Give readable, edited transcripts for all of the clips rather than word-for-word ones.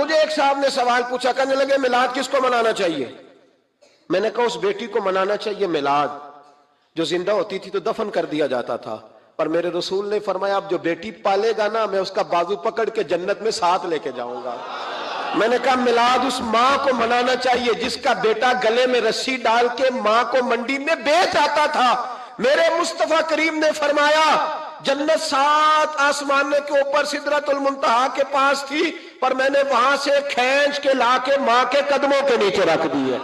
مجھے ایک صاحب نے سوال پوچھا، کہنے لگے میلاد کس کو منانا چاہیے؟ میں نے کہا اس بیٹی کو منانا چاہیے میلاد جو زندہ ہوتی تھی تو دفن کر دیا جاتا تھا، پر میرے رسول نے فرمایا اب جو بیٹی پالے گا نا میں اس کا بازو پکڑ کے جنت میں ساتھ لے کے جاؤں گا۔ میں نے کہا میلاد اس ماں کو منانا چاہیے جس کا بیٹا گلے میں رسی ڈال کے ماں کو منڈی میں بیچ آتا تھا۔ میرے مصطفیٰ کریم نے فرمایا جنت 7 آسمانے کے اوپر سدرۃ المنتہا کے پاس تھی، پر میں نے وہاں سے کھینچ کے لا کے ماں کے قدموں کے نیچے رکھ دی ہے۔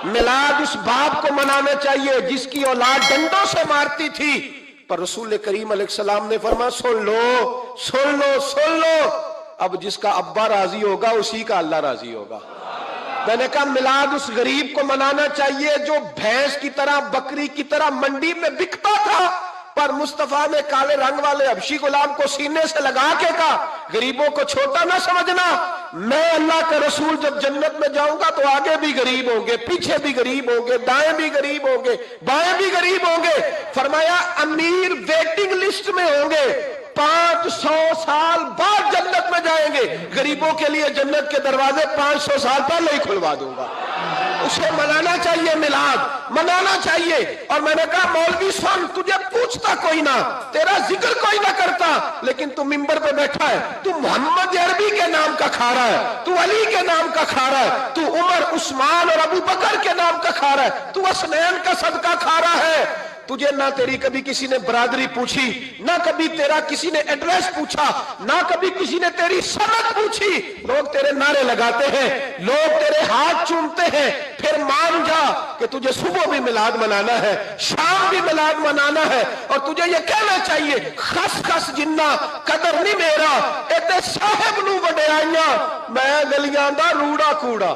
میلاد اس باپ کو منانا چاہیے جس کی اولاد ڈنڈوں سے مارتی تھی، پر رسول کریم علیہ السلام نے فرمایا سن لو سن لو سن لو، اب جس کا ابا راضی ہوگا اسی کا اللہ راضی ہوگا۔ میں نے کہا میلاد اس غریب کو منانا چاہیے جو بھینس کی طرح بکری کی طرح منڈی میں بکتا تھا، پر مصطفیٰ نے کالے رنگ والے حبشی غلام کو سینے سے لگا کے کہا غریبوں کو چھوٹا نہ سمجھنا، میں اللہ کا رسول جب جنت میں جاؤں گا تو آگے بھی غریب ہوں گے، پیچھے بھی غریب ہوں گے، دائیں بھی غریب ہوں گے، بائیں بھی غریب ہوں گے۔ فرمایا امیر ویٹنگ لسٹ میں ہوں گے، 500 سال بعد جنت میں جائیں گے، غریبوں کے لیے جنت کے دروازے 500 سال پہلے ہی کھلوا دوں گا۔ اسے منانا چاہیے، میلاد منانا چاہیے۔ اور میں نے کہا مولوی سن، تجھے پوچھتا کوئی نہ، تیرا ذکر کوئی نہ کرتا، لیکن تو ممبر پہ بیٹھا ہے، تو محمد عربی کے نام کا کھا رہا ہے، تو علی کے نام کا کھا رہا ہے، تو عمر عثمان اور ابو بکر کے نام کا کھا رہا ہے، تو اسنین کا صدقہ کھا رہا ہے۔ تجھے نہ تیری کبھی کسی نے برادری پوچھی، نہ کبھی تیرا کسی نے ایڈریس پوچھا، نہ کبھی کسی نے تیری سند پوچھی۔ لوگ تیرے نعرے لگاتے ہیں، لوگ تیرے ہاتھ چومتے ہیں، پھر مان جا کہ تجھے صبح بھی میلاد منانا ہے، شام بھی میلاد منانا ہے، اور تجھے یہ کہنا چاہیے خس خس جنہ قدر نہیں میرا، ایتے صاحب نو وڈیائیاں میں گلیاں دا روڑا کوڑا،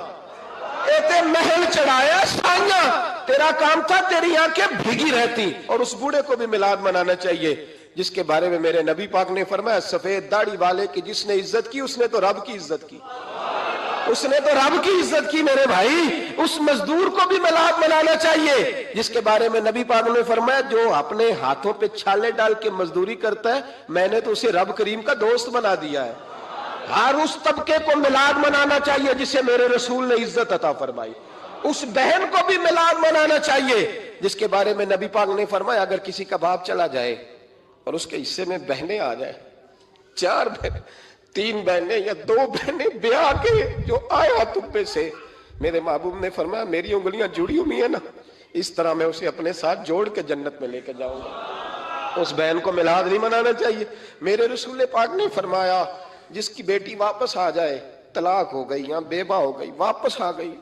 ایتے محل چڑھایا سائیاں، تیرا کام تھا تیری آنکھیں بھیگی رہتی۔ اور اس بوڑھے کو بھی میلاد منانا چاہیے جس کے بارے میں میرے نبی پاک نے فرمایا سفید داڑھی والے کی جس نے عزت کی اس نے تو رب کی عزت کی، اس نے تو رب کی عزت کی میرے بھائی۔ اس مزدور کو بھی میلاد منانا چاہیے جس کے بارے میں نبی پاک نے فرمایا جو اپنے ہاتھوں پہ چھالے ڈال کے مزدوری کرتا ہے میں نے تو اسے رب کریم کا دوست بنا دیا ہے۔ ہر اس طبقے کو میلاد منانا چاہیے جسے میرے رسول نے عزت عطا فرمائی۔ اس بہن کو بھی میلاد منانا چاہیے جس کے بارے میں نبی پاک نے فرمایا اگر کسی کا باپ چلا جائے اور اس کے حصے میں بہنیں آ جائیں، 4 بہنیں، 3 بہنیں یا 2 بہنیں بیاہ کے جو آیا تم سے، میرے محبوب نے فرمایا میری انگلیاں جڑی ہوئی ہیں نا، اس طرح میں اسے اپنے ساتھ جوڑ کے جنت میں لے کے جاؤں گا۔ اس بہن کو میلاد نہیں منانا چاہیے۔ میرے رسول پاک نے فرمایا جس کی بیٹی واپس آ جائے، طلاق ہو گئی یا بیوہ ہو گئی، واپس آ گئی،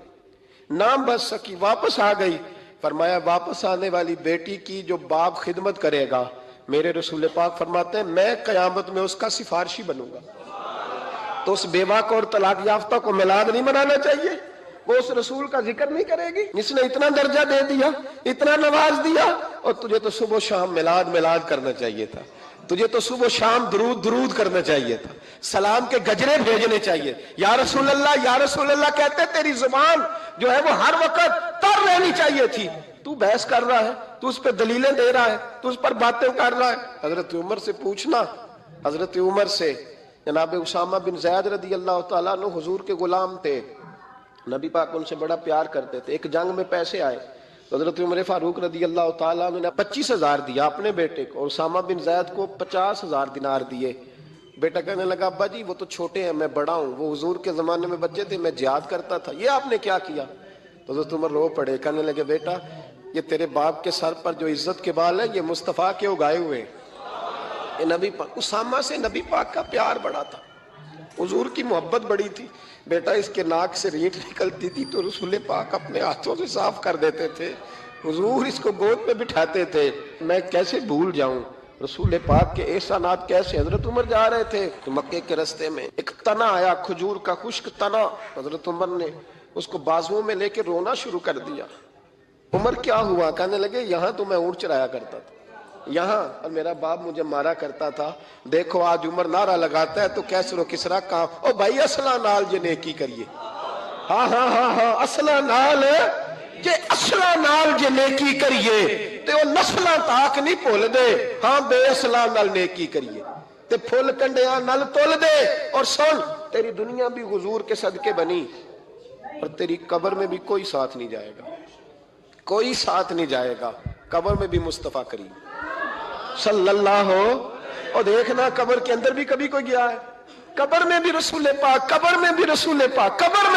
نام بچ سکی، واپس آ گئی، فرمایا واپس آنے والی بیٹی کی جو باپ خدمت کرے گا، میرے رسول پاک فرماتے ہیں میں قیامت میں اس کا سفارشی بنوں گا۔ تو اس بیوہ کو اور طلاق یافتہ کو میلاد نہیں منانا چاہیے؟ وہ اس رسول کا ذکر نہیں کرے گی جس نے اتنا درجہ دے دیا، اتنا نواز دیا؟ اور تجھے تو صبح و شام میلاد کرنا چاہیے تھا، تجھے تو صبح و شام درود کرنا چاہیے تھا، سلام کے گجرے بھیجنے چاہیے، یا رسول اللہ کہتے تیری زبان جو ہے وہ ہر وقت تر رہنی چاہیے تھی، تو بحث کر رہا ہے، تو اس پہ دلیلیں دے رہا ہے، تو اس پر باتیں کر رہا ہے۔ حضرت عمر سے پوچھنا، حضرت عمر سے جناب اسامہ بن زید رضی اللہ تعالیٰ عنہ حضور کے غلام تھے، نبی پاک ان سے بڑا پیار کرتے تھے۔ ایک جنگ میں پیسے آئے، حضرت عمر فاروق رضی اللہ تعالیٰ عنہ نے 25,000 دیا اپنے بیٹے کو، اور اسامہ بن زید کو 50,000 دینار دیے۔ بیٹا کہنے لگا ابا جی وہ تو چھوٹے ہیں، میں بڑا ہوں، وہ حضور کے زمانے میں بچے تھے، میں جہاد کرتا تھا، یہ آپ نے کیا کیا؟ حضرت عمر رو پڑے، کہنے لگے بیٹا یہ تیرے باپ کے سر پر جو عزت کے بال ہیں یہ مصطفیٰ کے اگائے ہوئے ہیں۔ یہ نبی پاک، اسامہ سے نبی پاک کا پیار بڑا تھا، حضور کی محبت بڑی تھی۔ بیٹا اس کے ناک سے ریٹ نکلتی تھی تو رسول پاک اپنے ہاتھوں سے صاف کر دیتے تھے، حضور اس کو گود میں بٹھاتے تھے، میں کیسے بھول جاؤں رسول پاک کے احسانات کیسے۔ حضرت عمر جا رہے تھے تو مکے کے رستے میں ایک تنا آیا، کھجور کا خشک تنا، حضرت عمر نے اس کو بازوؤں میں لے کے رونا شروع کر دیا۔ عمر کیا ہوا؟ کہنے لگے یہاں تو میں اونٹ چرایا کرتا تھا، یہاں، اور میرا باپ مجھے مارا کرتا تھا، دیکھو آج عمر نعرہ لگاتا ہے تو کیسر و کسرا کام، او بھائی اصلہ نال جے نیکی کریے، ہاں اصلہ نال جے اصلہ نال جے نیکی کریے تے وہ نسلہ تاک نہیں پھول دے، ہاں بے اصلہ نال نیکی کریے تے پھول کنڈیاں نال تول دے۔ اور سن تیری دنیا بھی حضور کے صدقے بنی اور تیری قبر میں بھی کوئی ساتھ نہیں جائے گا, کوئی ساتھ نہیں جائے گا. قبر میں بھی مصطفیٰ کریم صلی اللہ ہو. اور دیکھنا قبر کے اندر بھی کبھی کوئی گیا ہے؟ قبر میں بھی رسول پاک, قبر میں بھی رسول پاک, قبر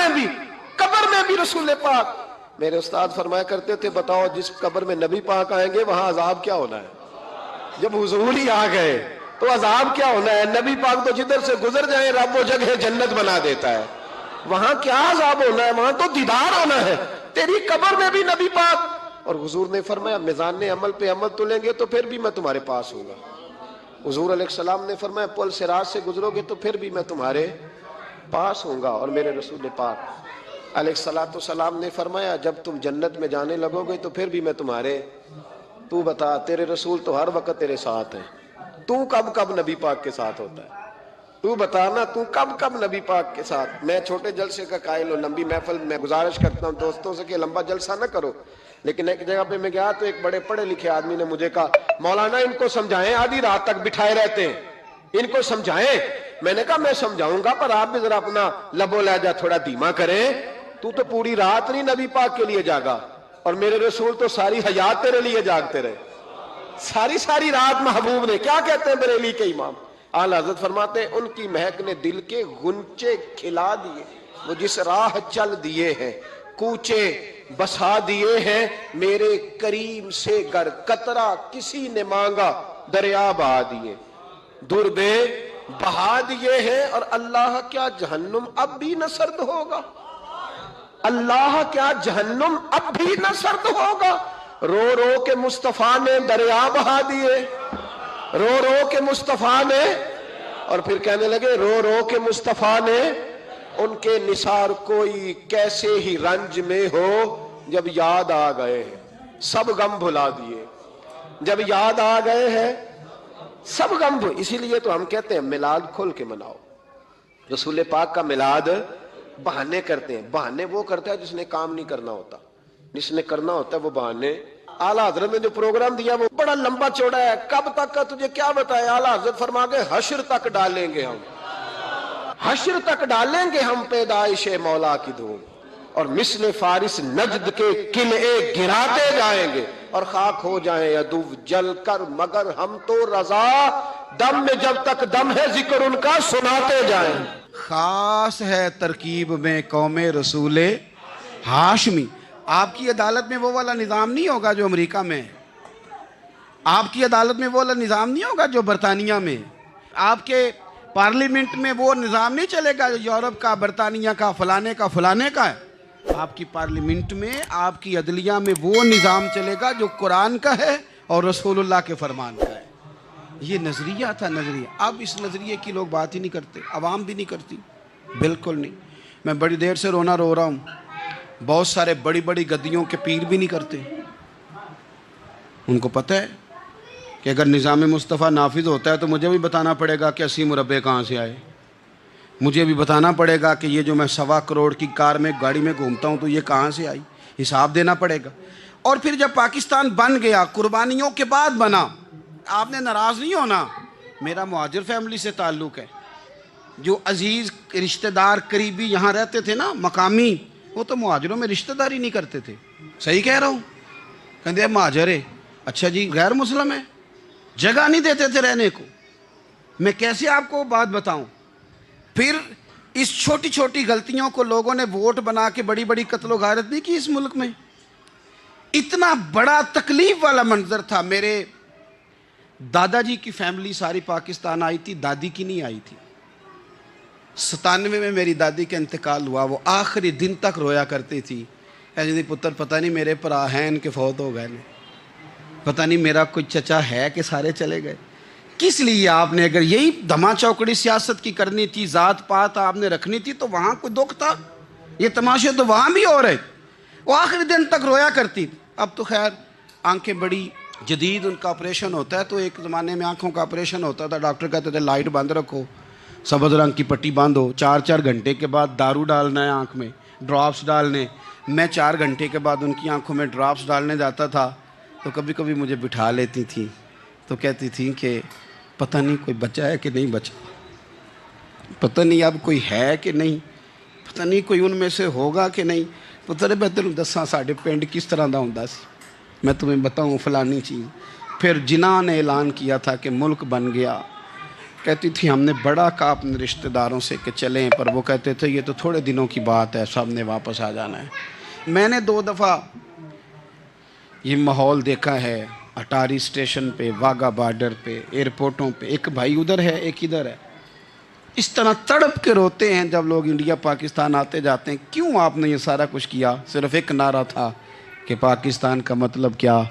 میں بھی رسول پاک. میرے استاد فرمایا کرتے تھے, بتاؤ جس قبر میں نبی پاک آئیں گے وہاں عذاب کیا ہونا ہے؟ جب حضور ہی آ گئے تو عذاب کیا ہونا ہے؟ نبی پاک تو جدھر سے گزر جائیں رب وہ جگہ جنت بنا دیتا ہے. وہاں کیا عذاب ہونا ہے؟ وہاں تو دیدار ہونا ہے. تیری قبر میں بھی نبی پاک. اور حضور نے فرمایا میزان عمل پہ عمل تلیں گے تو پھر بھی میں تمہارے پاس ہوں گا. حضور علیہ السلام نے فرمایا پل صراط سے گزرو گے تو پھر بھی میں تمہارے پاس ہوں گا. اور میرے رسول پاک علیہ السلام نے فرمایا جب تم جنت میں جانے لگو گے تو پھر بھی میں تمہارے. تو بتا, تیرے رسول تو ہر وقت تیرے ساتھ ہیں, تو کب کب نبی پاک کے ساتھ ہوتا ہے؟ تو بتانا تو کب کب نبی پاک کے ساتھ؟ میں چھوٹے جلسے کا قائل ہوں, لمبی محفل میں گزارش کرتا ہوں دوستوں سے کہ لمبا جلسہ نہ کرو. لیکن ایک جگہ پہ میں گیا تو ایک بڑے پڑھے لکھے آدمی نے مجھے کہا مولانا ان کو سمجھائیں, آدھی رات تک بٹھائے رہتے ہیں, ان کو سمجھائیں. میں نے کہا میں سمجھاؤں گا پر آپ بھی ذرا اپنا لب و لہجہ تھوڑا دھیما کریں. تو پوری رات نہیں نبی پاک کے لیے جاگا اور میرے رسول تو ساری حیات تیرے لیے جاگتے رہے, ساری رات محبوب نے. کیا کہتے ہیں بریلی کے امام اعلی حضرت فرماتے ہیں ان کی مہک نے دل کے غنچے کھلا دیے, وہ جس راہ چل دیے ہیں کوچے بسا دیے ہیں, میرے کریم سے گر قطرہ کسی نے مانگا دریا بہا دیے, دربے بہا دیے ہیں. اور اللہ کیا جہنم اب بھی نہ سرد ہوگا؟ اللہ کیا جہنم اب بھی نہ سرد ہوگا؟ رو رو کے مصطفیٰ نے دریا بہا دیے, رو رو کے مصطفیٰ نے. اور پھر کہنے لگے رو رو کے مصطفیٰ نے ان کے نثار کوئی کیسے ہی رنج میں ہو جب یاد آ گئے ہیں سب غم بھلا دیے. جب یاد آ گئے ہیں سب غم اسی لیے تو ہم کہتے ہیں میلاد کھول کے مناؤ. رسول پاک کا میلاد بہانے کرتے ہیں, بہانے وہ کرتا ہے جس نے کام نہیں کرنا ہوتا, جس نے کرنا ہوتا ہے وہ بہانے. اعلیٰ حضرت نے جو پروگرام دیا وہ بڑا لمبا چوڑا ہے, کب تک کا تجھے کیا بتائے. اعلیٰ حضرت فرما گئے حشر تک ڈالیں گے ہم, حشر تک ڈالیں گے ہم پیدائش مولا کی دھوم, اور مثل فارس نجد کے قلعے گراتے جائیں گے اور خاک ہو جائیں عدو جل کر, مگر ہم تو رضا دم میں جب تک دم ہے ذکر ان کا سناتے جائیں. خاص ہے ترکیب میں قوم رسول ہاشمی. آپ کی عدالت میں وہ والا نظام نہیں ہوگا جو امریکہ میں ہے, آپ کی عدالت میں وہ والا نظام نہیں ہوگا جو برطانیہ میں ہے, آپ کے پارلیمنٹ میں وہ نظام نہیں چلے گا جو یورپ کا, برطانیہ کا, فلانے کا ہے. آپ کی پارلیمنٹ میں, آپ کی عدلیہ میں وہ نظام چلے گا جو قرآن کا ہے اور رسول اللہ کے فرمان کا ہے. یہ نظریہ تھا, نظریہ. اب اس نظریے کی لوگ بات ہی نہیں کرتے, عوام بھی نہیں کرتی, بالکل نہیں. میں بڑی دیر سے رو رہا ہوں. بہت سارے بڑی بڑی گدیوں کے پیر بھی نہیں کرتے. ان کو پتہ ہے کہ اگر نظام مصطفیٰ نافذ ہوتا ہے تو مجھے بھی بتانا پڑے گا کہ 80 مربع کہاں سے آئے, مجھے بھی بتانا پڑے گا کہ یہ جو میں 1.25 کروڑ کی کار میں گاڑی میں گھومتا ہوں تو یہ کہاں سے آئی, حساب دینا پڑے گا. اور پھر جب پاکستان بن گیا, قربانیوں کے بعد بنا, آپ نے ناراض نہیں ہونا, میرا مہاجر فیملی سے تعلق ہے. جو عزیز رشتہ دار قریبی یہاں رہتے تھے نا مقامی, وہ تو مہاجروں میں رشتہ داری نہیں کرتے تھے. صحیح کہہ رہا ہوں؟ کہتے ہیں مہاجر ہے, اچھا جی غیر مسلم ہے, جگہ نہیں دیتے تھے رہنے کو. میں کیسے آپ کو بات بتاؤں. پھر اس چھوٹی چھوٹی غلطیوں کو لوگوں نے ووٹ بنا کے بڑی بڑی قتل و غارت نہیں کی اس ملک میں. اتنا بڑا تکلیف والا منظر تھا. میرے دادا جی کی فیملی ساری پاکستان آئی تھی, دادی کی نہیں آئی تھی. 97 میں میری دادی کا انتقال ہوا. وہ آخری دن تک رویا کرتی تھی, ایسے پتر پتہ نہیں میرے پرا ہیں ان کے فوت ہو گئے, پتہ نہیں میرا کوئی چچا ہے کہ سارے چلے گئے. کس لیے آپ نے, اگر یہی دھما چوکڑی سیاست کی کرنی تھی, ذات پات آپ نے رکھنی تھی, تو وہاں کوئی دکھ تھا؟ یہ تماشے تو وہاں بھی ہو رہے. وہ آخری دن تک رویا کرتی. اب تو خیر آنکھیں بڑی جدید ان کا آپریشن ہوتا ہے. تو ایک زمانے میں آنکھوں کا آپریشن ہوتا تھا, ڈاکٹر کہتے تھے لائٹ بند رکھو, سبز رنگ کی پٹی باندھو, 4 گھنٹے کے بعد دارو ڈالنا ہے آنکھ میں, ڈراپس ڈالنے. میں 4 گھنٹے کے بعد ان کی آنکھوں میں ڈراپس ڈالنے جاتا تھا تو کبھی کبھی مجھے بٹھا لیتی تھیں, تو کہتی تھیں کہ پتہ نہیں کوئی بچا ہے کہ نہیں بچا. پتہ نہیں اب کوئی ہے کہ نہیں, پتہ نہیں کوئی ان میں سے ہوگا کہ نہیں. پتر میں تینوں دساں ساڈے پنڈ کس طرح دا ہوندا سی, میں تمہیں بتاؤں فلانی چیز. پھر جناح نے اعلان کیا تھا کہ ملک بن گیا, کہتی تھی ہم نے بڑا کہا اپنے رشتہ داروں سے کہ چلیں, پر وہ کہتے تھے یہ تو تھوڑے دنوں کی بات ہے, سب نے واپس آ جانا ہے. میں نے 2 دفعہ یہ ماحول دیکھا ہے, اٹاری اسٹیشن پہ, واگا بارڈر پہ, ایئرپورٹوں پہ, ایک بھائی ادھر ہے ایک ادھر ہے, اس طرح تڑپ کے روتے ہیں جب لوگ انڈیا پاکستان آتے جاتے ہیں. کیوں آپ نے یہ سارا کچھ کیا؟ صرف ایک نعرہ تھا کہ پاکستان کا مطلب کیا,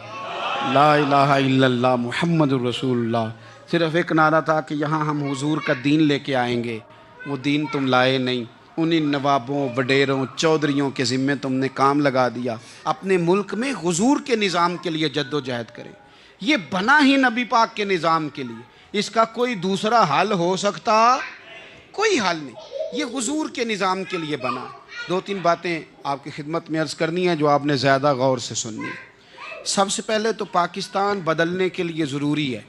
لا الہ الا اللہ محمد الرسول اللہ. صرف ایک نعرہ تھا کہ یہاں ہم حضور کا دین لے کے آئیں گے. وہ دین تم لائے نہیں, انہیں نوابوں, وڈیروں, چودھریوں کے ذمے تم نے کام لگا دیا. اپنے ملک میں حضور کے نظام کے لیے جد و جہد کریں. یہ بنا ہی نبی پاک کے نظام کے لیے, اس کا کوئی دوسرا حل ہو سکتا؟ کوئی حل نہیں, یہ حضور کے نظام کے لیے بنا. 2-3 باتیں آپ کی خدمت میں عرض کرنی ہیں جو آپ نے زیادہ غور سے سننی ہے. سب سے پہلے تو پاکستان بدلنے کے لیے ضروری ہے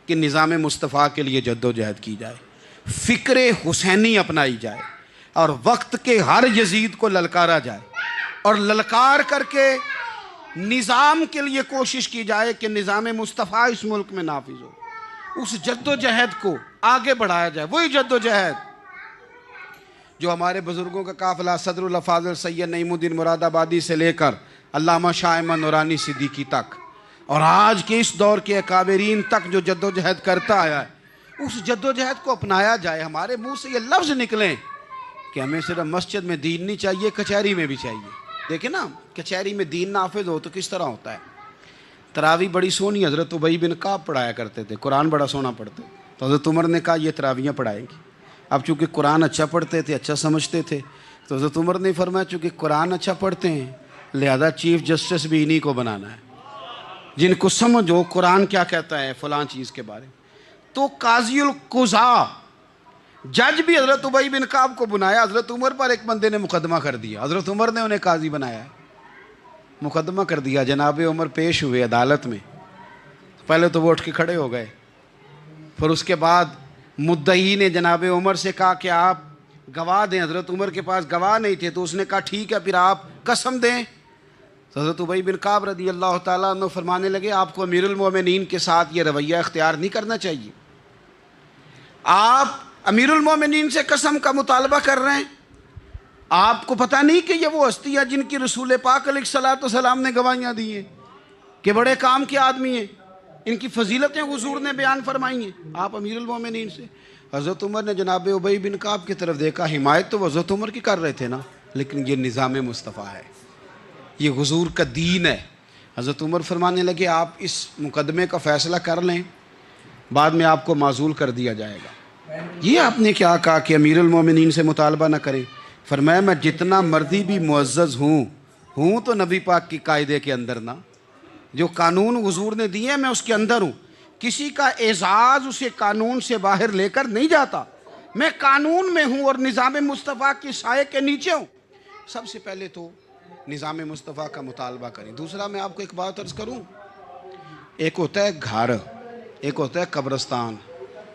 کہ نظام مصطفیٰ کے لیے جد و جہد کی جائے, فکر حسینی اپنائی جائے, اور وقت کے ہر یزید کو للکارا جائے, اور للکار کر کے نظام کے لیے کوشش کی جائے کہ نظام مصطفیٰ اس ملک میں نافذ ہو. اس جد و جہد کو آگے بڑھایا جائے. وہی جد و جہد جو ہمارے بزرگوں کا قافلہ صدر الافاضل سید نعیم الدین مراد آبادی سے لے کر علامہ شاہ احمد نورانی صدیقی تک, اور آج کے اس دور کے اکابرین تک جو جد و جہد کرتا آیا ہے, اس جد و جہد کو اپنایا جائے. ہمارے منہ سے یہ لفظ نکلیں کہ ہمیں صرف مسجد میں دین نہیں چاہیے, کچہری میں بھی چاہیے. دیکھیں نا, کچہری میں دین نافذ ہو تو کس طرح ہوتا ہے. تراویح بڑی سونی حضرت ابی بن کعب پڑھایا کرتے تھے, قرآن بڑا سونا پڑھتے, تو حضرت عمر نے کہا یہ تراویحیں پڑھائیں گی. اب چونکہ قرآن اچھا پڑھتے تھے, اچھا سمجھتے تھے, تو حضرت عمر نے فرمایا چونکہ قرآن اچھا پڑھتے ہیں لہذا چیف جسٹس بھی انہی کو بنانا ہے, جن کو سمجھ ہو قرآن کیا کہتا ہے فلاں چیز کے بارے میں. تو قاضی القضاء جج بھی حضرت ابی بن کعب کو بنایا. حضرت عمر پر ایک بندے نے مقدمہ کر دیا, حضرت عمر نے انہیں قاضی بنایا, مقدمہ کر دیا. جناب عمر پیش ہوئے عدالت میں. پہلے تو وہ اٹھ کے کھڑے ہو گئے, پھر اس کے بعد مدعی نے جناب عمر سے کہا کہ آپ گواہ دیں. حضرت عمر کے پاس گواہ نہیں تھے, تو اس نے کہا ٹھیک ہے پھر آپ قسم دیں. تو حضرت ابی بن کعب رضی اللہ تعالیٰ عنہ فرمانے لگے آپ کو امیر المومنین کے ساتھ یہ رویہ اختیار نہیں کرنا چاہیے. آپ امیر المومنین سے قسم کا مطالبہ کر رہے ہیں, آپ کو پتہ نہیں کہ یہ وہ ہستی ہے جن کی رسول پاک علیہ الصلوۃ والسلام نے گواہیاں دی ہیں کہ بڑے کام کے آدمی ہیں, ان کی فضیلتیں حضور نے بیان فرمائی ہیں, آپ امیر المومنین سے. حضرت عمر نے جناب ابی بن کعب کی طرف دیکھا, حمایت تو حضرت عمر کی کر رہے تھے نا, لیکن یہ نظام مصطفیٰ ہے, یہ حضور کا دین ہے. حضرت عمر فرمانے لگے آپ اس مقدمے کا فیصلہ کر لیں, بعد میں آپ کو معزول کر دیا جائے گا. یہ آپ نے کیا کہا کہ امیر المومنین سے مطالبہ نہ کریں؟ فرمایا میں جتنا مرضی بھی معزز ہوں تو نبی پاک کی قاعدے کے اندر نا, جو قانون حضور نے دیے میں اس کے اندر ہوں. کسی کا اعزاز اسے قانون سے باہر لے کر نہیں جاتا, میں قانون میں ہوں اور نظام مصطفیٰ کی سائے کے نیچے ہوں. سب سے پہلے تو نظام مصطفیٰ کا مطالبہ کریں. دوسرا میں آپ کو ایک بات عرض کروں, ایک ہوتا ہے گھر, ایک ہوتا ہے قبرستان,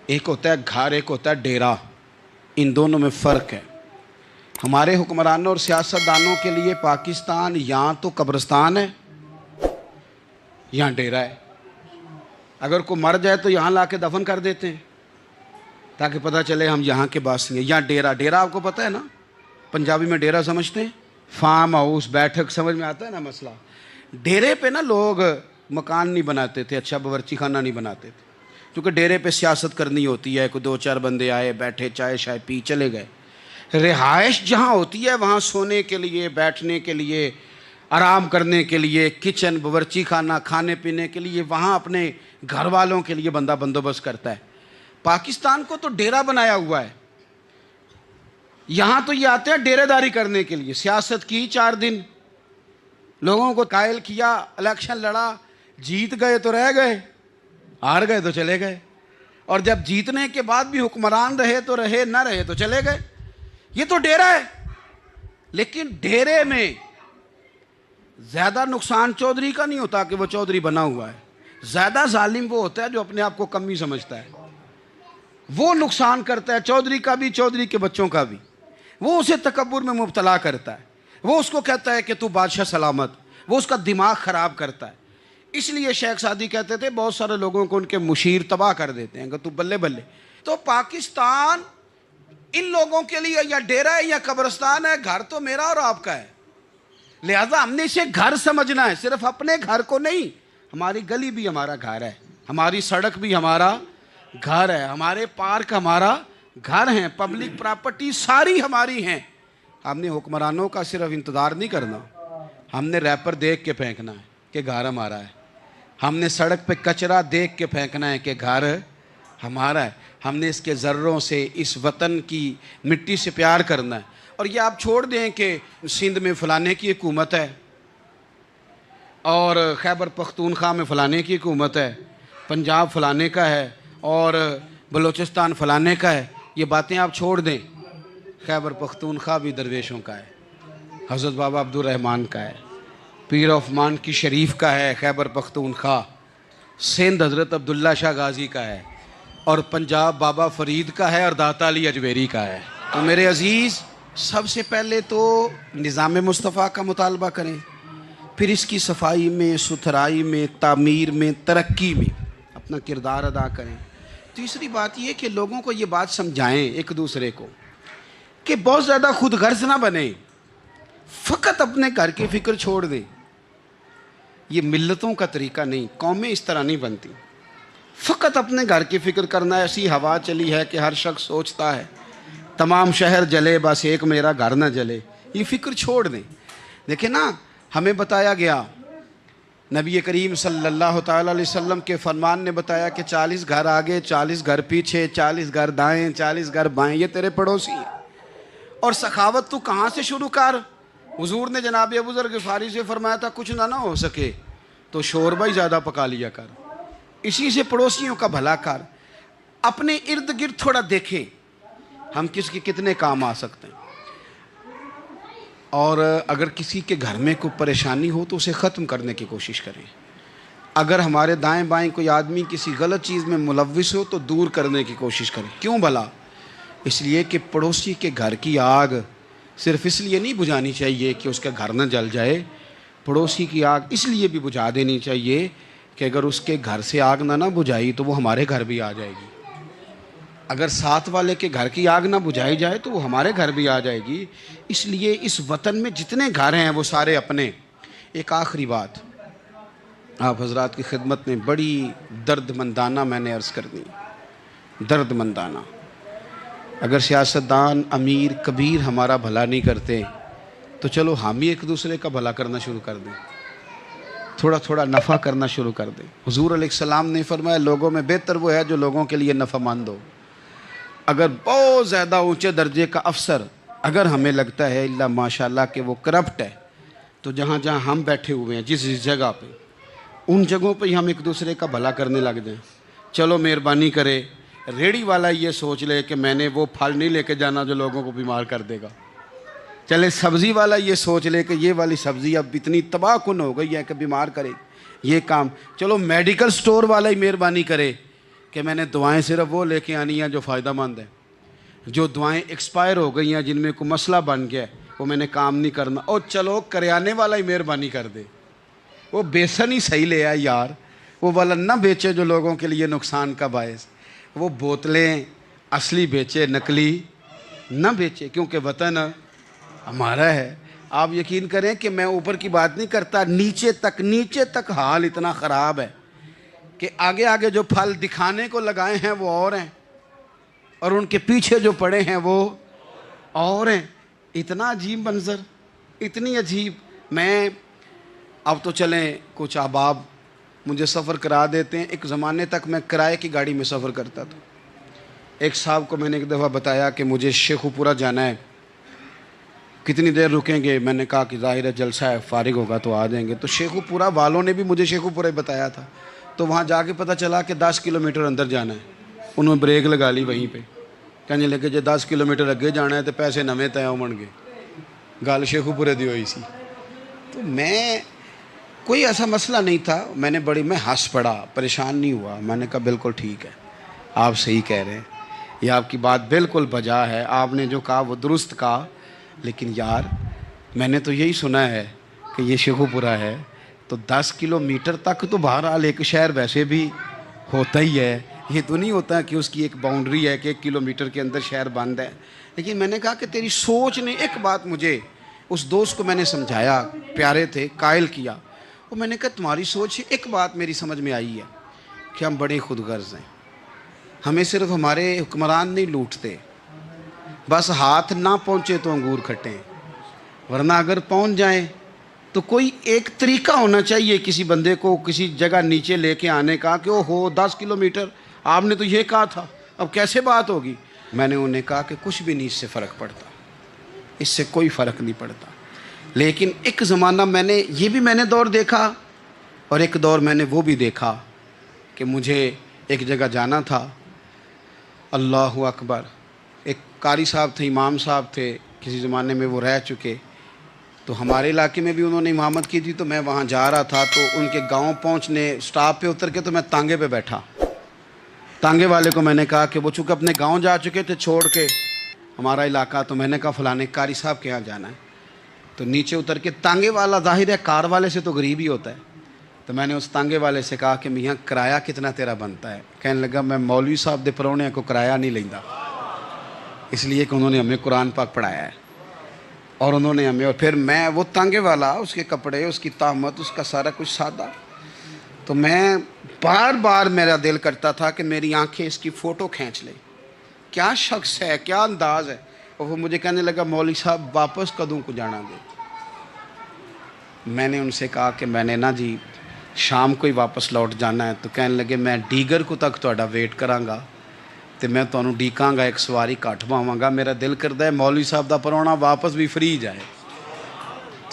ایک ہوتا ہے گھر, ایک ہوتا ہے ڈیرا. ان دونوں میں فرق ہے. ہمارے حکمرانوں اور سیاستدانوں کے لیے پاکستان یہاں تو قبرستان ہے, یہاں ڈیرا ہے. اگر کوئی مر جائے تو یہاں لا کے دفن کر دیتے ہیں تاکہ پتہ چلے ہم یہاں کے باسی ہیں. یہاں ڈیرا آپ کو پتہ ہے نا, پنجابی میں ڈیرا سمجھتے ہیں, فارم ہاؤس, بیٹھک, سمجھ میں آتا ہے نا مسئلہ. ڈیرے پہ نا لوگ مکان نہیں بناتے تھے, اچھا باورچی خانہ نہیں بناتے تھے, کیونکہ ڈیرے پہ سیاست کرنی ہوتی ہے. کوئی 2-4 بندے آئے, بیٹھے, چائے شائے پی, چلے گئے. رہائش جہاں ہوتی ہے وہاں سونے کے لیے, بیٹھنے کے لیے, آرام کرنے کے لیے, کچن, باورچی خانہ, کھانے پینے کے لیے, وہاں اپنے گھر والوں کے لیے بندہ بندوبست کرتا ہے. پاکستان کو تو ڈیرا بنایا ہوا ہے. یہاں تو یہ آتے ہیں ڈیرے داری کرنے کے لیے. سیاست کی 4 دن, لوگوں کو قائل کیا, الیکشن لڑا, جیت گئے تو رہ گئے, ہار گئے تو چلے گئے, اور جب جیتنے کے بعد بھی حکمران رہے تو رہے, نہ رہے تو چلے گئے. یہ تو ڈیرا ہے. لیکن ڈیرے میں زیادہ نقصان چودھری کا نہیں ہوتا کہ وہ چودھری بنا ہوا ہے. زیادہ ظالم وہ ہوتا ہے جو اپنے آپ کو کمی سمجھتا ہے. وہ نقصان کرتا ہے چودھری کا بھی، چودھری کے بچوں کا بھی. وہ اسے تکبر میں مبتلا کرتا ہے، وہ اس کو کہتا ہے کہ تو بادشاہ سلامت، وہ اس کا دماغ خراب کرتا ہے. اس لیے شیخ سعدی کہتے تھے بہت سارے لوگوں کو ان کے مشیر تباہ کر دیتے ہیں کہ تو بلے بلے. تو پاکستان ان لوگوں کے لیے یا ڈیرا ہے یا قبرستان ہے، گھر تو میرا اور آپ کا ہے. لہذا ہم نے اسے گھر سمجھنا ہے، صرف اپنے گھر کو نہیں. ہماری گلی بھی ہمارا گھر ہے، ہماری سڑک بھی ہمارا گھر ہے، ہمارے پارک ہمارا گھر ہیں، پبلک پراپرٹی ساری ہماری ہیں. ہم نے حکمرانوں کا صرف انتظار نہیں کرنا، ہم نے ریپر دیکھ کے پھینکنا ہے کہ گھر ہمارا ہے. ہم نے سڑک پہ کچرا دیکھ کے پھینکنا ہے کہ گھر ہمارا ہے. ہم نے اس کے ذروں سے، اس وطن کی مٹی سے پیار کرنا ہے. اور یہ آپ چھوڑ دیں کہ سندھ میں فلانے کی حکومت ہے اور خیبر پختونخوا میں فلانے کی حکومت ہے، پنجاب فلانے کا ہے اور بلوچستان فلانے کا ہے. یہ باتیں آپ چھوڑ دیں. خیبر پختونخوا بھی درویشوں کا ہے، حضرت بابا عبدالرحمن کا ہے، پیر عثمان کی شریف کا ہے خیبر پختونخوا. سندھ حضرت عبداللہ شاہ غازی کا ہے، اور پنجاب بابا فرید کا ہے اور داتا علی اجمیری کا ہے. تو میرے عزیز، سب سے پہلے تو نظام مصطفیٰ کا مطالبہ کریں، پھر اس کی صفائی میں، ستھرائی میں، تعمیر میں، ترقی میں اپنا کردار ادا کریں. تیسری بات یہ کہ لوگوں کو یہ بات سمجھائیں ایک دوسرے کو کہ بہت زیادہ خود غرض نہ بنیں، فقط اپنے گھر کی فکر چھوڑ دیں. یہ ملتوں کا طریقہ نہیں، قومیں اس طرح نہیں بنتی. فقط اپنے گھر کی فکر کرنا. ایسی ہوا چلی ہے کہ ہر شخص سوچتا ہے تمام شہر جلے بس ایک میرا گھر نہ جلے. یہ فکر چھوڑ دیں. دیکھیں نا، ہمیں بتایا گیا، نبی کریم صلی اللہ تعالیٰ علیہ وسلم کے فرمان نے بتایا کہ 40 گھر آگے، 40 گھر پیچھے، 40 گھر دائیں، 40 گھر بائیں، یہ تیرے پڑوسی ہیں. اور سخاوت تو کہاں سے شروع کر؟ حضور نے جناب ابو ذر غفاری سے فرمایا تھا کچھ نہ ہو سکے تو شوربہ ہی زیادہ پکا لیا کر، اسی سے پڑوسیوں کا بھلا کر. اپنے ارد گرد تھوڑا دیکھیں ہم کس کے کتنے کام آ سکتے ہیں. اور اگر کسی کے گھر میں کوئی پریشانی ہو تو اسے ختم کرنے کی کوشش کریں. اگر ہمارے دائیں بائیں کوئی آدمی کسی غلط چیز میں ملوث ہو تو دور کرنے کی کوشش کریں. کیوں بھلا؟ اس لیے کہ پڑوسی کے گھر کی آگ صرف اس لیے نہیں بجھانی چاہیے کہ اس کا گھر نہ جل جائے. پڑوسی کی آگ اس لیے بھی بجھا دینی چاہیے کہ اگر اس کے گھر سے آگ نہ بجھائی تو وہ ہمارے گھر بھی آ جائے گی. اگر ساتھ والے کے گھر کی آگ نہ بجھائی جائے تو وہ ہمارے گھر بھی آ جائے گی. اس لیے اس وطن میں جتنے گھر ہیں وہ سارے اپنے. ایک آخری بات آپ حضرات کی خدمت میں بڑی درد مندانہ میں نے عرض کر دی. درد مندانہ، اگر سیاستدان امیر کبیر ہمارا بھلا نہیں کرتے تو چلو ہم ہی ایک دوسرے کا بھلا کرنا شروع کر دیں، تھوڑا تھوڑا نفع کرنا شروع کر دیں. حضور علیہ السلام نے فرمایا لوگوں میں بہتر وہ ہے جو لوگوں کے لیے نفع مند ہو. اگر بہت زیادہ اونچے درجے کا افسر اگر ہمیں لگتا ہے اللہ ماشاءاللہ کہ وہ کرپٹ ہے تو جہاں جہاں ہم بیٹھے ہوئے ہیں جس جگہ پہ، ان جگہوں پہ ہی ہم ایک دوسرے کا بھلا کرنے لگ جائیں. چلو مہربانی کرے ریڑھی والا یہ سوچ لے کہ میں نے وہ پھل نہیں لے کے جانا جو لوگوں کو بیمار کر دے گا. چلے سبزی والا یہ سوچ لے کہ یہ والی سبزی اب اتنی تباہ کن ہو گئی ہے کہ بیمار کرے یہ کام. چلو میڈیکل سٹور والا ہی مہربانی کرے کہ میں نے دعائیں صرف وہ لے کے آنی ہیں جو فائدہ مند ہیں. جو دعائیں ایکسپائر ہو گئی ہیں، جن میں کوئی مسئلہ بن گیا ہے، وہ میں نے کام نہیں کرنا. اور چلو کریانے والا ہی مہربانی کر دے، وہ بیسن ہی صحیح لے آئے یار، وہ والا نہ بیچے جو لوگوں کے لیے نقصان کا باعث. وہ بوتلیں اصلی بیچے، نقلی نہ بیچے، کیونکہ وطن ہمارا ہے. آپ یقین کریں کہ میں اوپر کی بات نہیں کرتا، نیچے تک حال اتنا خراب ہے کہ آگے آگے جو پھل دکھانے کو لگائے ہیں وہ اور ہیں، اور ان کے پیچھے جو پڑے ہیں وہ اور ہیں. اتنا عجیب منظر، اتنی عجیب. میں اب تو چلیں کچھ احباب مجھے سفر کرا دیتے ہیں. ایک زمانے تک میں کرائے کی گاڑی میں سفر کرتا تھا. ایک صاحب کو میں نے ایک دفعہ بتایا کہ مجھے شیخو پورہ جانا ہے، کتنی دیر رکیں گے؟ میں نے کہا کہ ظاہر ہے جلسہ ہے، فارغ ہوگا تو آ جائیں گے. تو شیخو پورہ والوں نے بھی مجھے شیخو پورہ بتایا تھا. تو وہاں جا کے پتہ چلا کہ 10 کلومیٹر اندر جانا ہے. انہوں نے بریک لگا لی وہیں پہ، کہنے لگے جی 10 کلومیٹر اگے جانا ہے تو پیسے نویں طے ہومن گے. گل شیخو پورے دی ہوئی سی. تو میں کوئی ایسا مسئلہ نہیں تھا، میں ہنس پڑا، پریشان نہیں ہوا. میں نے کہا بالکل ٹھیک ہے، آپ صحیح کہہ رہے ہیں. یہ آپ کی بات بالکل بجا ہے، آپ نے جو کہا وہ درست کہا، لیکن یار میں نے تو یہی سنا ہے کہ یہ شیخو پورہ ہے تو 10 کلومیٹر تک تو بہرحال ایک شہر ویسے بھی ہوتا ہی ہے، یہ تو نہیں ہوتا کہ اس کی ایک باؤنڈری ہے کہ 1 کلومیٹر کے اندر شہر بند ہے۔ لیکن میں نے کہا کہ تیری سوچ نے ایک بات مجھے، اس دوست کو میں نے سمجھایا، پیارے تھے، قائل کیا، وہ میں نے کہا تمہاری سوچ سے ایک بات میری سمجھ میں آئی ہے کہ ہم بڑے خود غرض ہیں، ہمیں صرف ہمارے حکمران نہیں لوٹتے، بس ہاتھ نہ پہنچے تو انگور کھٹیں، ورنہ اگر پہنچ جائیں تو کوئی ایک طریقہ ہونا چاہیے کسی بندے کو کسی جگہ نیچے لے کے آنے کا کہ وہ ہو 10 کلومیٹر، آپ نے تو یہ کہا تھا، اب کیسے بات ہوگی؟ میں نے انہیں کہا کہ کچھ بھی نہیں اس سے فرق پڑتا، اس سے کوئی فرق نہیں پڑتا، لیکن ایک زمانہ میں نے دور دیکھا، اور ایک دور میں نے وہ بھی دیکھا کہ مجھے ایک جگہ جانا تھا، اللہ اکبر، ایک قاری صاحب تھے، امام صاحب تھے، کسی زمانے میں وہ رہ چکے، تو ہمارے علاقے میں بھی انہوں نے امامت کی تھی، تو میں وہاں جا رہا تھا، تو ان کے گاؤں پہنچنے سٹاپ پہ اتر کے تو میں تانگے پہ بیٹھا، تانگے والے کو میں نے کہا کہ وہ چونکہ اپنے گاؤں جا چکے تھے چھوڑ کے ہمارا علاقہ، تو میں نے کہا فلانے قاری صاحب کے یہاں جانا ہے، تو نیچے اتر کے تانگے والا ظاہر ہے کار والے سے تو غریب ہی ہوتا ہے، تو میں نے اس تانگے والے سے کہا کہ میاں کرایہ کتنا تیرا بنتا ہے؟ کہنے لگا میں مولوی صاحب دے پرونے کو کرایہ نہیں لیندا، اس لیے کہ انہوں نے ہمیں قرآن پاک پڑھایا ہے، اور انہوں نے ہمیں، اور پھر میں وہ تانگے والا، اس کے کپڑے، اس کی طامت، اس کا سارا کچھ سادہ، تو میں بار بار میرا دل کرتا تھا کہ میری آنکھیں اس کی فوٹو کھینچ لیں، کیا شخص ہے، کیا انداز ہے، اور وہ مجھے کہنے لگا مولوی صاحب واپس کدوں کو جانا دے؟ میں نے ان سے کہا کہ میں نے نا جی شام کو ہی واپس لوٹ جانا ہے، تو کہنے لگے میں ڈیگر کو تک تہاڈا ویٹ کراں گا تے میں تانوں ڈیکاں گا، ایک سواری کٹ پاواں گا، میرا دل کردا ہے مولوی صاحب دا پرونا واپس بھی فری جائے۔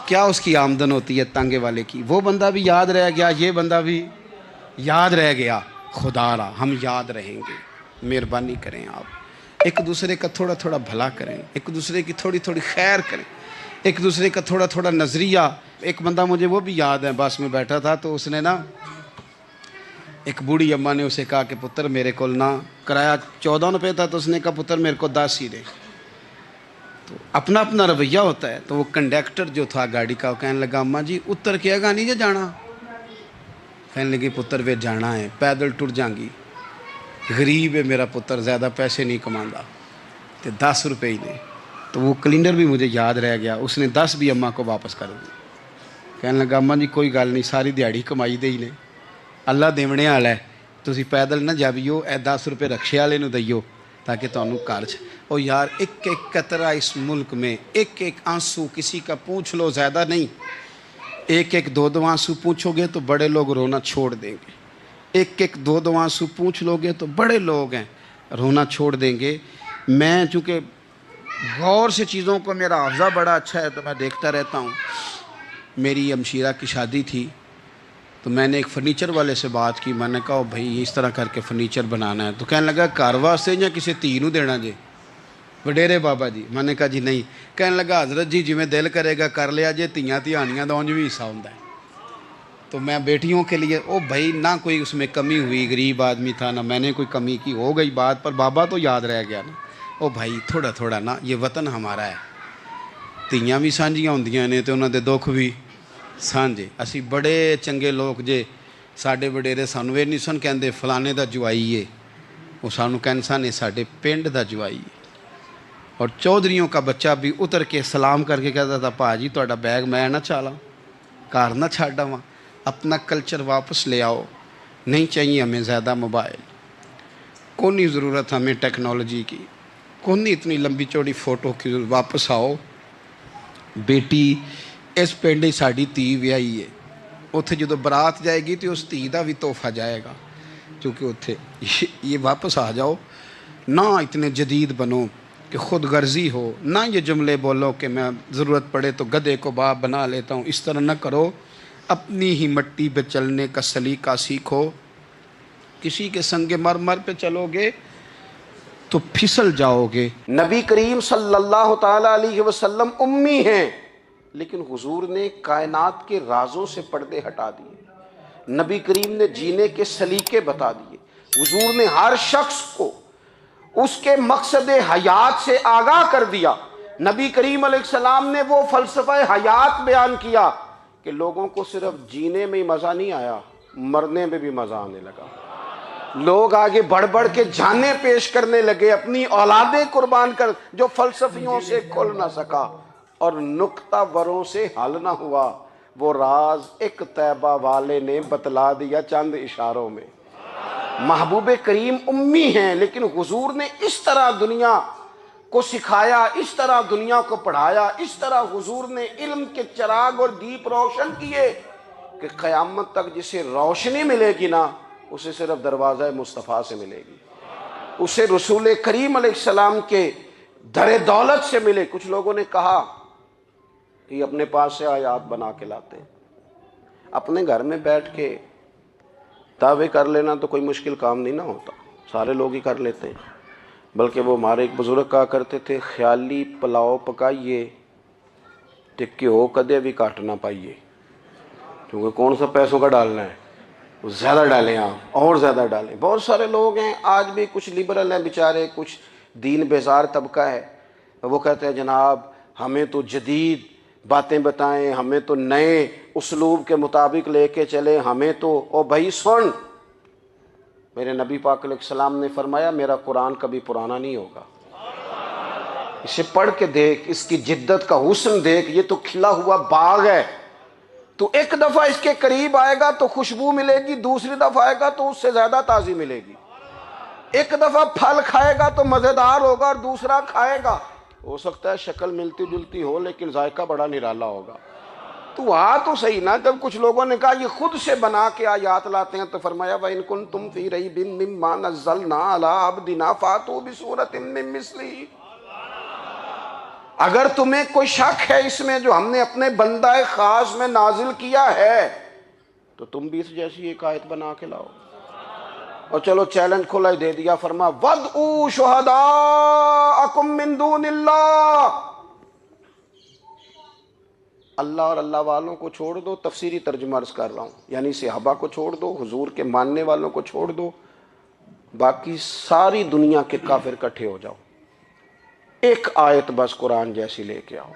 کیا اس کی آمدن ہوتی ہے تانگے والے کی؟ وہ بندہ بھی یاد رہ گیا، یہ بندہ بھی یاد رہ گیا، خدا را ہم یاد رہیں گے، مہربانی کریں آپ ایک دوسرے کا تھوڑا تھوڑا بھلا کریں، ایک دوسرے کی تھوڑی تھوڑی خیر کریں، ایک دوسرے کا تھوڑا تھوڑا نظریہ۔ ایک بندہ مجھے وہ بھی یاد ہے، بس میں بیٹھا تھا تو اس نے نا، ایک بوڑھی اماں نے اسے کہا کہ پتر میرے کو نا کرایہ 14 روپے تھا، تو اس نے کہا پتر میرے کو 10 ہی دے، تو اپنا اپنا رویہ ہوتا ہے، تو وہ کنڈکٹر جو تھا گاڑی کا وہ کہنے لگا اماں جی اتر کے گا نہیں جے جانا؟ کہنے لگی پتر وے جانا ہے، پیدل ٹر جائیں گی، غریب ہے میرا پتر، زیادہ پیسے نہیں کماندا، تے 10 روپے ہی دے۔ تو وہ کلینڈر بھی مجھے یاد رہ گیا، اس نے 10 بھی اماں کو واپس کر دی، کہنے لگا اماں جی کوئی گل نہیں، ساری دیہڑی کمائی دے ہی نے، اللہ دیونے والا ہے، تسی پیدل نہ جاویو، اے 10 روپے رکشے والے نو دئیو تاکہ تانوں گھر چ۔ او یار ایک ایک قطرہ اس ملک میں، ایک ایک آنسو کسی کا پوچھ لو، زیادہ نہیں، ایک ایک 2 آنسو پوچھو گے تو بڑے لوگ رونا چھوڑ دیں گے، ایک ایک 2 آنسو پوچھ لو گے تو بڑے لوگ ہیں رونا چھوڑ دیں گے۔ میں چونکہ غور سے چیزوں کو، میرا حافظہ بڑا اچھا ہے تو میں دیکھتا رہتا ہوں، میری ہمشیرہ کی شادی تھی تو میں نے ایک فرنیچر والے سے بات کی، میں نے کہا بھائی اس طرح کر کے فرنیچر بنانا ہے، تو کہنے لگا گھر واسطے یا کسی تھی نو دینا جی؟ وڈیرے بابا جی؟ میں نے کہا جی نہیں۔ کہنے لگا حضرت جی جی میں دل کرے گا کر لیا جی، تیاں تیانیاں دا اونج بھی حصہ ہوندا ہے، تو میں بیٹیوں کے لیے، او بھائی نہ کوئی اس میں کمی ہوئی، غریب آدمی تھا نہ میں نے کوئی کمی کی، ہو گئی بات، پر بابا تو یاد رہ گیا نا، او بھائی تھوڑا تھوڑا نا، یہ وطن ہمارا ہے، تیاں بھی سانجیاں ہوندیاں نے تے انہاں دے دکھ بھی سانجے، اسی بڑے چنگے لوگ جے، ساڈے وڈیرے سانوں یہ نہیں سن کہندے فلانے دا جوائی ہے، وہ سانوں کہن سن ساڈے پنڈ دا جوائی ہے۔ اور چودھریوں کا بچہ بھی اتر کے سلام کر کے کہتا تھا پا جی تہاڈا بیگ میں نہ چالاں، گھر نہ چھڈ آواں، اپنا کلچر واپس لے آؤ، نہیں چاہیے ہمیں زیادہ موبائل، کونی ضرورت ہمیں ٹیکنالوجی کی، کونی اتنی لمبی چوڑی فوٹو کی، واپس آؤ۔ بیٹی اس پنڈ ساڈی تھی ویائی ہے، اتھے جدو برات جائے گی تو اس تھی دا بھی تحفہ جائے گا، کیونکہ اتھے یہ واپس آ جاؤ، نہ اتنے جدید بنو کہ خود غرضی ہو، نہ یہ جملے بولو کہ میں ضرورت پڑے تو گدھے کو باپ بنا لیتا ہوں، اس طرح نہ کرو، اپنی ہی مٹی پہ چلنے کا سلیقہ سیکھو، کسی کے سنگ مرمر پہ چلو گے تو پھسل جاؤ گے۔ نبی کریم صلی اللہ تعالیٰ علیہ وسلم امی ہیں، لیکن حضور نے کائنات کے رازوں سے پردے ہٹا دیے، نبی کریم نے جینے کے سلیقے بتا دیے، حضور نے ہر شخص کو اس کے مقصد حیات سے آگاہ کر دیا. نبی کریم علیہ السلام نے وہ فلسفہ حیات بیان کیا کہ لوگوں کو صرف جینے میں ہی مزہ نہیں آیا، مرنے میں بھی مزہ آنے لگا. لوگ آگے بڑھ بڑھ کے جانیں پیش کرنے لگے، اپنی اولادیں قربان کر. جو فلسفیوں سے کھل نہ سکا اور نکتہ وروں سے حل نہ ہوا، وہ راز ایک طیبہ والے نے بتلا دیا چند اشاروں میں. محبوب کریم امی ہیں، لیکن حضور نے اس طرح دنیا کو سکھایا، اس طرح دنیا کو پڑھایا، اس طرح حضور نے علم کے چراغ اور دیپ روشن کیے کہ قیامت تک جسے روشنی ملے گی نا، اسے صرف دروازہ مصطفیٰ سے ملے گی، اسے رسول کریم علیہ السلام کے در دولت سے ملے. کچھ لوگوں نے کہا کہ اپنے پاس سے آیات بنا کے لاتے ہیں، اپنے گھر میں بیٹھ کے دعوے کر لینا تو کوئی مشکل کام نہیں نہ ہوتا، سارے لوگ ہی کر لیتے ہیں. بلکہ وہ ہمارے ایک بزرگ کہا کرتے تھے، خیالی پلاؤ پکائیے تے گھیو کدے بھی کٹ نہ پائیے، کیونکہ کون سا پیسوں کا ڈالنا ہے، زیادہ ڈالیں آپ اور زیادہ ڈالیں. بہت سارے لوگ ہیں آج بھی، کچھ لبرل ہیں بیچارے، کچھ دین بیزار طبقہ ہے، وہ کہتے ہیں جناب ہمیں تو جدید باتیں بتائیں، ہمیں تو نئے اسلوب کے مطابق لے کے چلیں، ہمیں تو او بھائی سن، میرے نبی پاک علیہ السلام نے فرمایا میرا قرآن کبھی پرانا نہیں ہوگا. اسے پڑھ کے دیکھ، اس کی جدت کا حسن دیکھ، یہ تو کھلا ہوا باغ ہے. تو ایک دفعہ اس کے قریب آئے گا تو خوشبو ملے گی، دوسری دفعہ آئے گا تو اس سے زیادہ تازی ملے گی. ایک دفعہ پھل کھائے گا تو مزیدار ہوگا اور دوسرا کھائے گا، ہو سکتا ہے شکل ملتی جلتی ہو لیکن ذائقہ بڑا نرالا ہوگا. تو تو صحیح نا. جب کچھ لوگوں نے کہا یہ خود سے بنا کے آیات لاتے ہیں تو فرمایا وَإِن كُنتُمْ فِي رَيْبٍ مِّمَّا نَزَّلْنَا عَلَىٰ عَبْدِنَا فَأْتُوا بِسُورَةٍ مِّن مِّثْلِهِ. اگر تمہیں کوئی شک ہے اس میں جو ہم نے اپنے بندہ خاص میں نازل کیا ہے تو تم بھی اس جیسی ایک آیت بنا کے لاؤ. اور چلو چیلنج کھلا ہی دے دیا، فرما وَادْعُوا شُهَدَاءَكُم مِّن دُونِ اللَّهِ. اللہ اور اللہ والوں کو چھوڑ دو، تفسیری ترجمہ عرض کر رہا ہوں، یعنی صحابہ کو چھوڑ دو، حضور کے ماننے والوں کو چھوڑ دو، باقی ساری دنیا کے کافر کٹھے ہو جاؤ، ایک آیت بس قرآن جیسی لے کے آؤ،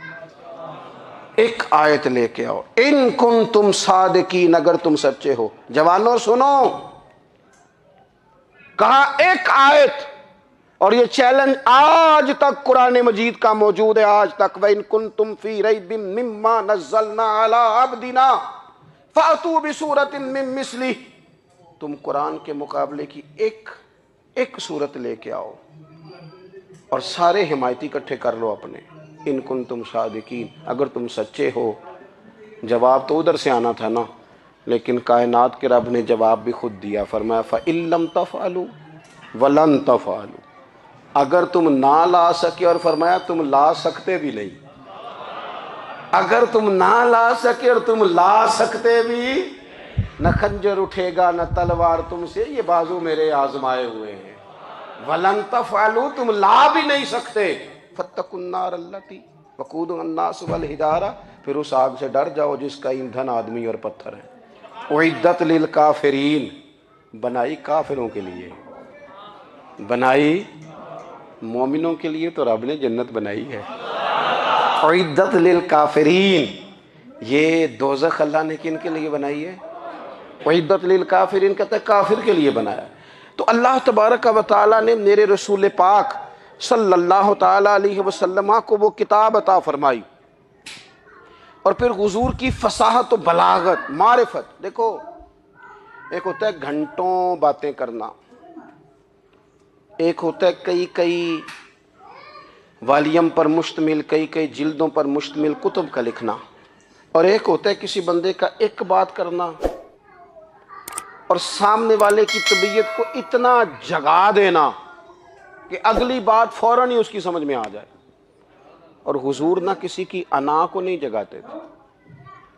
ایک آیت لے کے آؤ. ان کنتم صادقین، اگر تم سچے ہو. جوانوں سنو، کہا ایک آیت. اور یہ چیلنج آج تک قرآن مجید کا موجود ہے، آج تک. وَإِن كُنتُمْ فِي رَيْبٍ مِّمَّا نَزَّلْنَا عَلَىٰ عَبْدِنَا فَأْتُوا بِسُورَةٍ مِّن مِّثْلِهِ. تم قرآن کے مقابلے کی ایک صورت لے کے آؤ اور سارے حمایتی اکٹھے کر لو اپنے. ان کنتم صادقین، اگر تم سچے ہو. جواب تو ادھر سے آنا تھا نا، لیکن کائنات کے رب نے جواب بھی خود دیا. فرمایا فَإِن لَّمْ تَفْعَلُوا وَلَن تَفْعَلُوا. اگر تم نہ لا سکے، اور فرمایا تم لا سکتے بھی نہیں. اگر تم نہ لا سکے اور تم لا سکتے بھی، نہ خنجر اٹھے گا نہ تلوار تم سے، یہ بازو میرے آزمائے ہوئے ہیں. وَلَن تَفْعَلُوا، تم لا بھی نہیں سکتے. فَاتَّقُوا النَّارَ الَّتِي وَقُودُهَا النَّاسُ وَالْحِجَارَةُ، پھر اس آگ سے ڈر جاؤ جس کا ایندھن آدمی اور پتھر ہے. اُعِدَّتْ لِلْکَافِرِین، بنائی کافروں کے لیے. بنائی مومنوں کے لیے تو رب نے جنت بنائی ہے. اُعِدَّتْ لِلْکَافِرِین، یہ دوزخ اللہ نے کن کے لیے بنائی ہے؟ اُعِدَّتْ لِلْکَافِرِین کہتا ہے کافر کے لیے بنایا. تو اللہ تبارک و تعالیٰ نے میرے رسول پاک صلی اللہ تعالیٰ علیہ وسلم کو وہ کتاب عطا فرمائی، اور پھر حضور کی فصاحت و بلاغت، معرفت. دیکھو ایک ہوتا ہے گھنٹوں باتیں کرنا، ایک ہوتا ہے کئی والیم پر مشتمل، کئی جلدوں پر مشتمل کتب کا لکھنا، اور ایک ہوتا ہے کسی بندے کا ایک بات کرنا اور سامنے والے کی طبیعت کو اتنا جگا دینا کہ اگلی بات فوراً ہی اس کی سمجھ میں آ جائے. اور حضور نہ کسی کی انا کو نہیں جگاتے تھے.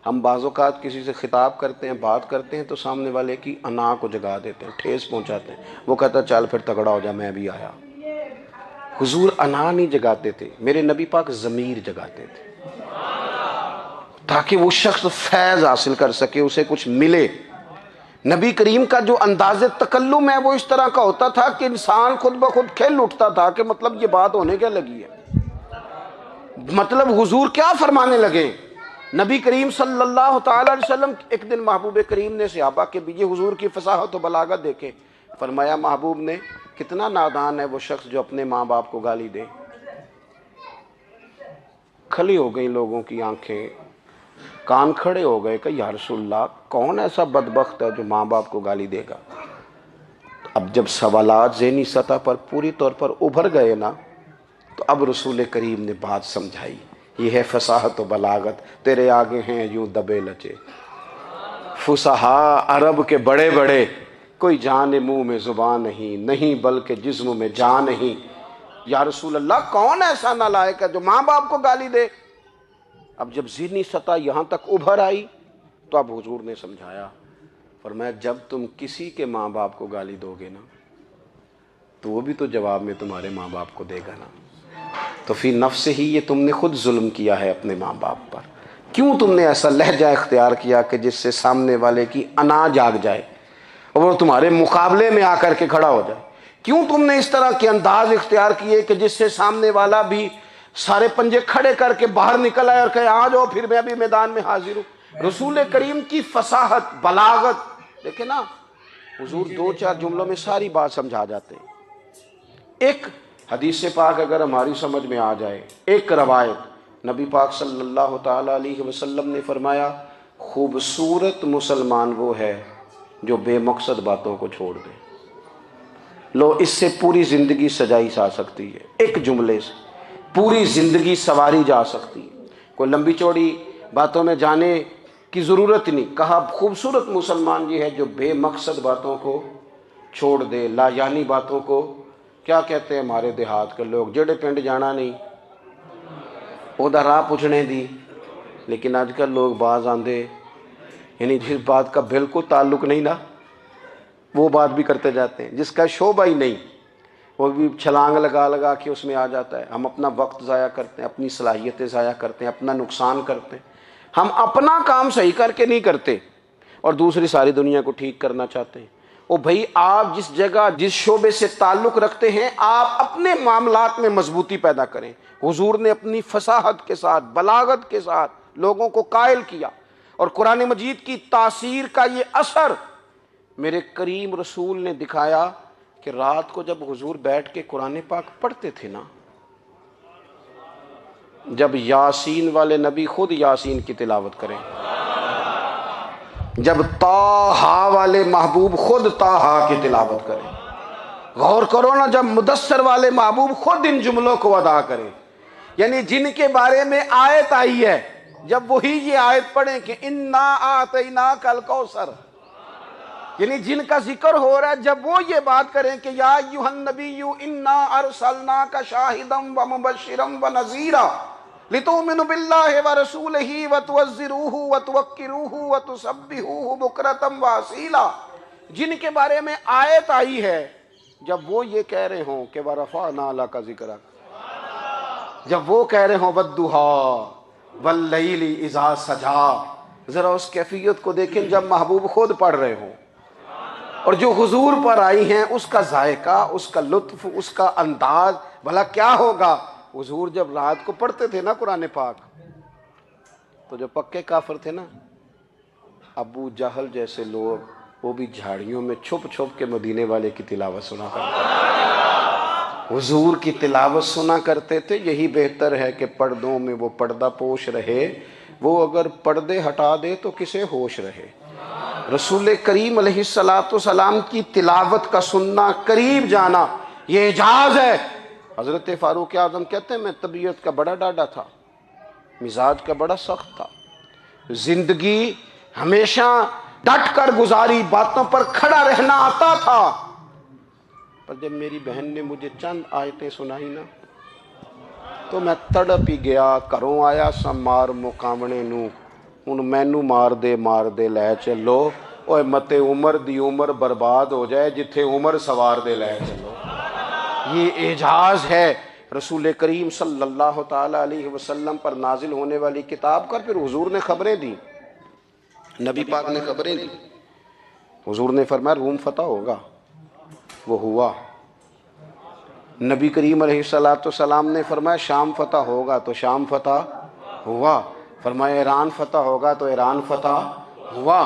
ہم بعض اوقات کسی سے خطاب کرتے ہیں، بات کرتے ہیں تو سامنے والے کی انا کو جگا دیتے ہیں، ٹھیس پہنچاتے ہیں. وہ کہتا چل پھر تگڑا ہو جا، میں بھی آیا. حضور انا نہیں جگاتے تھے، میرے نبی پاک ضمیر جگاتے تھے تاکہ وہ شخص فیض حاصل کر سکے، اسے کچھ ملے. نبی کریم کا جو انداز تکلم ہے وہ اس طرح کا ہوتا تھا کہ انسان خود بخود کھل اٹھتا تھا کہ مطلب یہ بات ہونے کیا لگی ہے، مطلب حضور کیا فرمانے لگے۔ نبی کریم صلی اللہ تعالی علیہ وسلم ایک دن محبوب کریم نے صحابہ کے بھی یہ حضور کی فصاحت و بلاغت دیکھے، فرمایا محبوب نے کتنا نادان ہے وہ شخص جو اپنے ماں باپ کو گالی دے۔ کھلی ہو گئی لوگوں کی آنکھیں، کان کھڑے ہو گئے کہ یا رسول اللہ کون ایسا بدبخت ہے جو ماں باپ کو گالی دے گا۔ اب جب سوالات ذہنی سطح پر پوری طور پر ابھر گئے نا، تو اب رسول کریم نے بات سمجھائی، یہ ہے فصاحت و بلاغت، تیرے آگے ہیں یوں دبے لچے فصحاء عرب کے بڑے بڑے، کوئی جان منہ میں زبان نہیں بلکہ جسم میں جان نہیں۔ یا رسول اللہ کون ایسا نالائق ہے جو ماں باپ کو گالی دے؟ اب جب ذہنی سطح یہاں تک ابھر آئی تو اب حضور نے سمجھایا، فرمایا جب تم کسی کے ماں باپ کو گالی دو گے نا تو وہ بھی تو جواب میں تمہارے ماں باپ کو دے گا نا، تو فی نفس ہی یہ تم نے خود ظلم کیا ہے اپنے ماں باپ پر۔ کیوں تم نے ایسا لہجہ اختیار کیا کہ جس سے سامنے والے کی انا جاگ جائے اور وہ تمہارے مقابلے میں آ کر کے کھڑا ہو جائے؟ کیوں تم نے اس طرح کے انداز اختیار کیے کہ جس سے سامنے والا بھی سارے پنجے کھڑے کر کے باہر نکل آئے اور کہے آ جاؤ پھر میں ابھی میدان میں حاضر ہوں؟ رسول کریم کی فصاحت بلاغت دیکھیں نا، حضور دو چار جملوں میں ساری بات سمجھا جاتے ہیں۔ ایک حدیث پاک اگر ہماری سمجھ میں آ جائے، ایک روایت نبی پاک صلی اللہ تعالی علیہ وسلم نے فرمایا خوبصورت مسلمان وہ ہے جو بے مقصد باتوں کو چھوڑ دے۔ لو اس سے پوری زندگی سجائی جا سکتی ہے، ایک جملے سے پوری زندگی سواری جا سکتی ہے، کوئی لمبی چوڑی باتوں میں جانے کی ضرورت نہیں۔ کہا خوبصورت مسلمان یہ ہے جو بے مقصد باتوں کو چھوڑ دے، لا یعنی باتوں کو، کیا کہتے ہیں ہمارے دیہات کے لوگ، جڑے پنڈ جانا نہیں اودا راہ پوچھنے دی، لیکن آج کل لوگ باز آندے یعنی جس بات کا بالکل تعلق نہیں نا وہ بات بھی کرتے جاتے ہیں، جس کا شعبہ ہی نہیں وہ بھی چھلانگ لگا لگا کے اس میں آ جاتا ہے۔ ہم اپنا وقت ضائع کرتے ہیں، اپنی صلاحیتیں ضائع کرتے ہیں، اپنا نقصان کرتے ہیں، ہم اپنا کام صحیح کر کے نہیں کرتے اور دوسری ساری دنیا کو ٹھیک کرنا چاہتے ہیں۔ او بھائی آپ جس جگہ جس شعبے سے تعلق رکھتے ہیں آپ اپنے معاملات میں مضبوطی پیدا کریں۔ حضور نے اپنی فصاحت کے ساتھ بلاغت کے ساتھ لوگوں کو قائل کیا، اور قرآن مجید کی تاثیر کا یہ اثر میرے کریم رسول نے دکھایا کہ رات کو جب حضور بیٹھ کے قرآن پاک پڑھتے تھے نا، جب یاسین والے نبی خود یاسین کی تلاوت کریں، جب طٰہٰ والے محبوب خود طٰہٰ کی تلاوت کریں، غور کرو نا جب مدثر والے محبوب خود ان جملوں کو ادا کریں، یعنی جن کے بارے میں آیت آئی ہے جب وہی یہ آیت پڑھیں کہ انا اعطیناک الکوثر، یعنی جن کا ذکر ہو رہا ہے جب وہ یہ بات کریں کہ یا ایھا النبی انا ارسلناک شاہدا ومبشرا ونذیرا لتؤمنوا باللہ ورسولہ وتعزروہ وتوقروہ وتسبحوہ بکرۃ واصیلا، جن کے بارے میں آیت آئی ہے جب وہ یہ کہہ رہے ہوں کہ ورفعنا لک ذکرک، جب وہ کہہ رہے ہوں والضحیٰ واللیل اذا سجا، ذرا اس کیفیت کو دیکھیں جب محبوب خود پڑھ رہے ہوں، اور جو حضور پر آئی ہیں اس کا ذائقہ، اس کا لطف، اس کا انداز بھلا کیا ہوگا۔ حضور جب رات کو پڑھتے تھے نا قرآن پاک تو جو پکے کافر تھے نا ابو جہل جیسے لوگ وہ بھی جھاڑیوں میں چھپ چھپ کے مدینے والے کی تلاوت سنا کرتے تھے، حضور کی تلاوت سنا کرتے تھے۔ یہی بہتر ہے کہ پردوں میں وہ پردہ پوش رہے، وہ اگر پردے ہٹا دے تو کسے ہوش رہے۔ رسول کریم علیہ السلام کی تلاوت کا سننا، قریب جانا، یہ اعجاز ہے۔ حضرت فاروق اعظم کہتے ہیں میں طبیعت کا بڑا ڈاڈا تھا، مزاج کا بڑا سخت تھا، زندگی ہمیشہ ڈٹ کر گزاری، باتوں پر کھڑا رہنا آتا تھا، پر جب میری بہن نے مجھے چند آیتیں سنائی نا تو میں تڑپ ہی گیا۔ گھروں آیا سا مار مقامنے نو، ہن مینو مار دے لے چلو، اوے متے عمر دی عمر برباد ہو جائے جتھے عمر سوار دے لے چلو۔ یہ اعجاز ہے رسول کریم صلی اللہ تعالی علیہ وسلم پر نازل ہونے والی کتاب کا۔ پھر حضور نے خبریں دی، نبی پاک نے خبریں دی حضور نے فرمایا روم فتح ہوگا، وہ ہوا۔ نبی کریم علیہ السلام نے فرمایا شام فتح ہوگا، تو شام فتح ہوا۔ فرمایا ایران فتح ہوگا، تو ایران فتح ہوا۔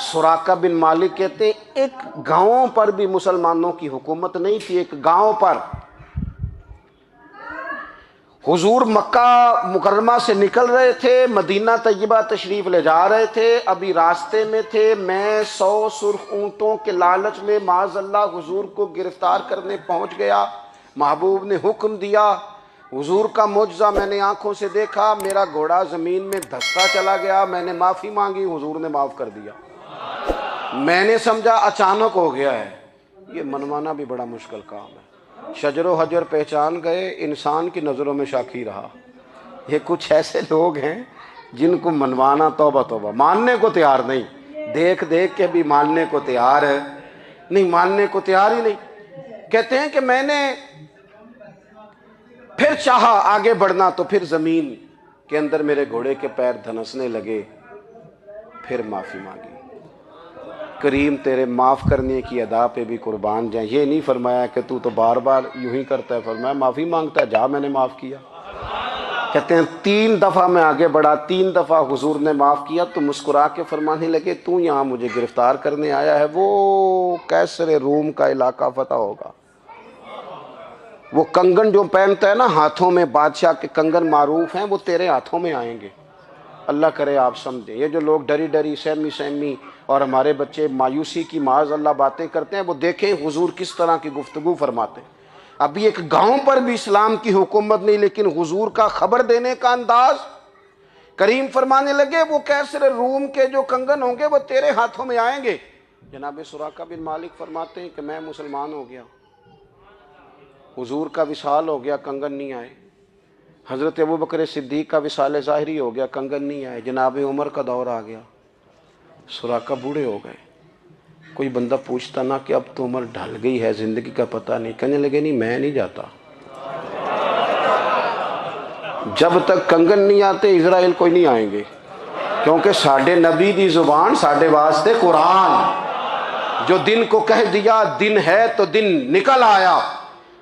سراقہ بن مالک کہتے ہیں ایک گاؤں پر بھی مسلمانوں کی حکومت نہیں تھی، ایک گاؤں پر۔ حضور مکہ مکرمہ سے نکل رہے تھے، مدینہ طیبہ تشریف لے جا رہے تھے، ابھی راستے میں تھے، میں 100 سرخ اونٹوں کے لالچ میں معاذ اللہ حضور کو گرفتار کرنے پہنچ گیا۔ محبوب نے حکم دیا، حضور کا معجزہ میں نے آنکھوں سے دیکھا، میرا گھوڑا زمین میں دھستا چلا گیا، میں نے معافی مانگی، حضور نے معاف کر دیا۔ میں نے سمجھا اچانک ہو گیا ہے۔ یہ منوانا بھی بڑا مشکل کام ہے۔ شجر و حجر پہچان گئے، انسان کی نظروں میں شاکی رہا۔ یہ کچھ ایسے لوگ ہیں جن کو منوانا توبہ توبہ، ماننے کو تیار نہیں، دیکھ دیکھ کے بھی ماننے کو تیار ہے نہیں، ماننے کو تیار ہی نہیں۔ کہتے ہیں کہ میں نے پھر چاہا آگے بڑھنا، تو پھر زمین کے اندر میرے گھوڑے کے پیر دھنسنے لگے، پھر معافی مانگی۔ کریم تیرے معاف کرنے کی ادا پہ بھی قربان جائیں۔ یہ نہیں فرمایا کہ تو بار بار یوں ہی کرتا ہے، فرمایا معافی مانگتا ہے، جا میں نے معاف کیا۔ کہتے ہیں 3 دفعہ میں آگے بڑھا، 3 دفعہ حضور نے معاف کیا تو مسکرا کے فرمانے لگے تو یہاں مجھے گرفتار کرنے آیا ہے، وہ کیسر روم کا علاقہ فتح ہوگا۔ وہ کنگن جو پہنتا ہے نا ہاتھوں میں، بادشاہ کے کنگن معروف ہیں، وہ تیرے ہاتھوں میں آئیں گے۔ اللہ کرے آپ سمجھیں۔ یہ جو لوگ ڈری ڈری سہمی اور ہمارے بچے مایوسی کی معاذ اللہ باتیں کرتے ہیں، وہ دیکھیں حضور کس طرح کی گفتگو فرماتے ہیں۔ ابھی ایک گاؤں پر بھی اسلام کی حکومت نہیں، لیکن حضور کا خبر دینے کا انداز۔ کریم فرمانے لگے وہ کیسر روم کے جو کنگن ہوں گے وہ تیرے ہاتھوں میں آئیں گے۔ جناب سراقہ بن مالک فرماتے ہیں کہ میں مسلمان ہو گیا، حضور کا وصال ہو گیا، کنگن نہیں آئے۔ حضرت ابوبکر صدیق کا وصال ظاہری ہو گیا، کنگن نہیں آئے۔ جناب عمر کا دور آ گیا، سراقہ بوڑھے ہو گئے۔ کوئی بندہ پوچھتا نا کہ اب تو عمر ڈھل گئی ہے، زندگی کا پتہ نہیں، کہنے لگے نہیں میں نہیں جاتا، جب تک کنگن نہیں آتے اسرائیل کوئی نہیں آئیں گے، کیونکہ ساڈے نبی دی زبان ساڈے واسطے قرآن۔ جو دن کو کہہ دیا دن ہے تو دن نکل آیا،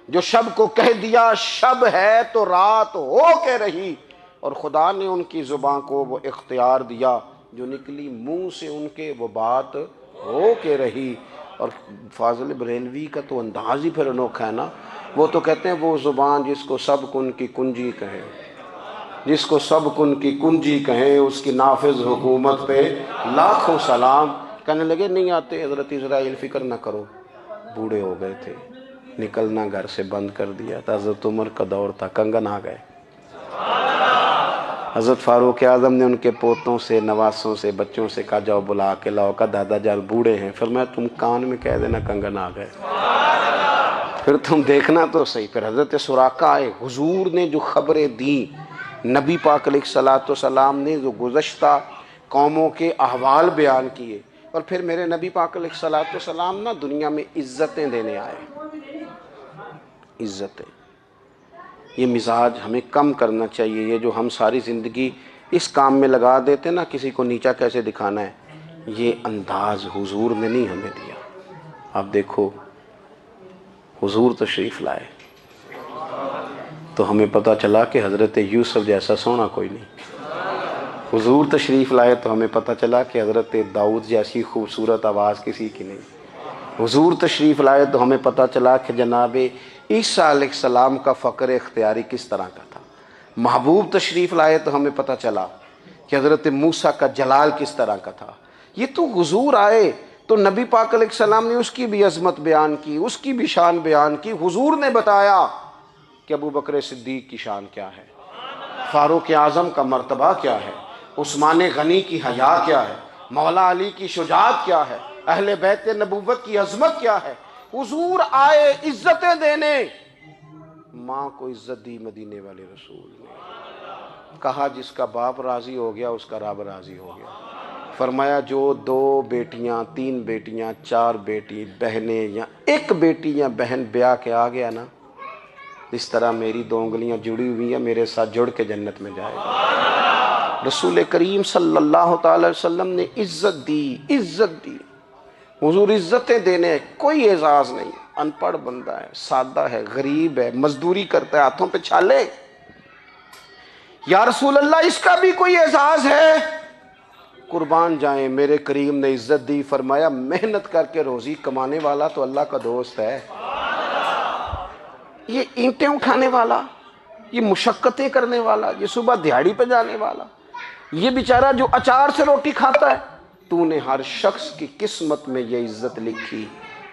جو شب کو کہہ دیا شب ہے تو رات ہو کے رہی، اور خدا نے ان کی زبان کو وہ اختیار دیا، جو نکلی منہ سے ان کے وہ بات ہو کے رہی۔ اور فاضل بریلوی کا تو انداز ہی پھر انوکھا ہے نا، وہ تو کہتے ہیں وہ زبان جس کو سب کن کی کنجی کہیں، جس کو سب کن کی کنجی کہیں، اس کی نافذ حکومت پہ لاکھوں سلام۔ کہنے لگے نہیں آتے حضرت اسرائیل، فکر نہ کرو، بوڑھے ہو گئے تھے، نکلنا گھر سے بند کر دیا تھا۔ حضرت عمر کا دور تھا، کنگن آ گئے۔ حضرت فاروق اعظم نے ان کے پوتوں سے، نواسوں سے، بچوں سے کہا جاؤ بلا کے لاؤ، کا دادا جان بوڑھے ہیں، فرمایا تم کان میں کہہ دینا کنگن آ گئے، پھر تم دیکھنا تو صحیح۔ پھر حضرت سراقہ آئے، حضور نے جو خبریں دیں، نبی پاک علیہ السلام نے جو گزشتہ قوموں کے احوال بیان کیے، اور پھر میرے نبی پاک علیہ السلام نا دنیا میں عزتیں دینے آئے، عزتیں۔ یہ مزاج ہمیں کم کرنا چاہیے، یہ جو ہم ساری زندگی اس کام میں لگا دیتے نا کسی کو نیچا کیسے دکھانا ہے، یہ انداز حضور نے نہیں ہمیں دیا۔ آپ دیکھو حضور تشریف لائے تو ہمیں پتہ چلا کہ حضرت یوسف جیسا سونا کوئی نہیں، حضور تشریف لائے تو ہمیں پتہ چلا کہ حضرت داؤد جیسی خوبصورت آواز کسی کی نہیں، حضور تشریف لائے تو ہمیں پتہ چلا کہ جناب عیسیٰ علیہ السلام کا فقر اختیاری کس طرح کا تھا، محبوب تشریف لائے تو ہمیں پتہ چلا کہ حضرت موسیٰ کا جلال کس طرح کا تھا۔ یہ تو حضور آئے تو نبی پاک علیہ السلام نے اس کی بھی عظمت بیان کی، اس کی بھی شان بیان کی۔ حضور نے بتایا کہ ابوبکر صدیق کی شان کیا ہے، فاروق اعظم کا مرتبہ کیا ہے، عثمان غنی کی حیا کیا ہے، مولا علی کی شجاعت کیا ہے، اہل بیت نبوت کی عظمت کیا ہے۔ حضور آئے عزتیں دینے، ماں کو عزت دی مدینے والے رسول نے، کہا جس کا باپ راضی ہو گیا اس کا رب راضی ہو گیا۔ فرمایا جو 2 بیٹیاں 3 بیٹیاں 4 بیٹی بہنیں یا 1 بیٹی یا بہن بیاہ کے آ گیا نا، اس طرح میری 2 انگلیاں جڑی ہوئی ہیں، میرے ساتھ جڑ کے جنت میں جائے گا۔ رسول کریم صلی اللہ تعالی وسلم نے عزت دی، عزت دی۔ حضور عزتیں دینے، کوئی اعزاز نہیں، ان پڑھ بندہ ہے، سادہ ہے، غریب ہے، مزدوری کرتا ہے، ہاتھوں پہ چھالے، یا رسول اللہ اس کا بھی کوئی اعزاز ہے؟ قربان جائیں، میرے کریم نے عزت دی، فرمایا محنت کر کے روزی کمانے والا تو اللہ کا دوست ہے۔ یہ اینٹیں اٹھانے والا، یہ مشقتیں کرنے والا، یہ صبح دیہڑی پہ جانے والا، یہ بیچارہ جو اچار سے روٹی کھاتا ہے، تو نے ہر شخص کی قسمت میں یہ عزت لکھی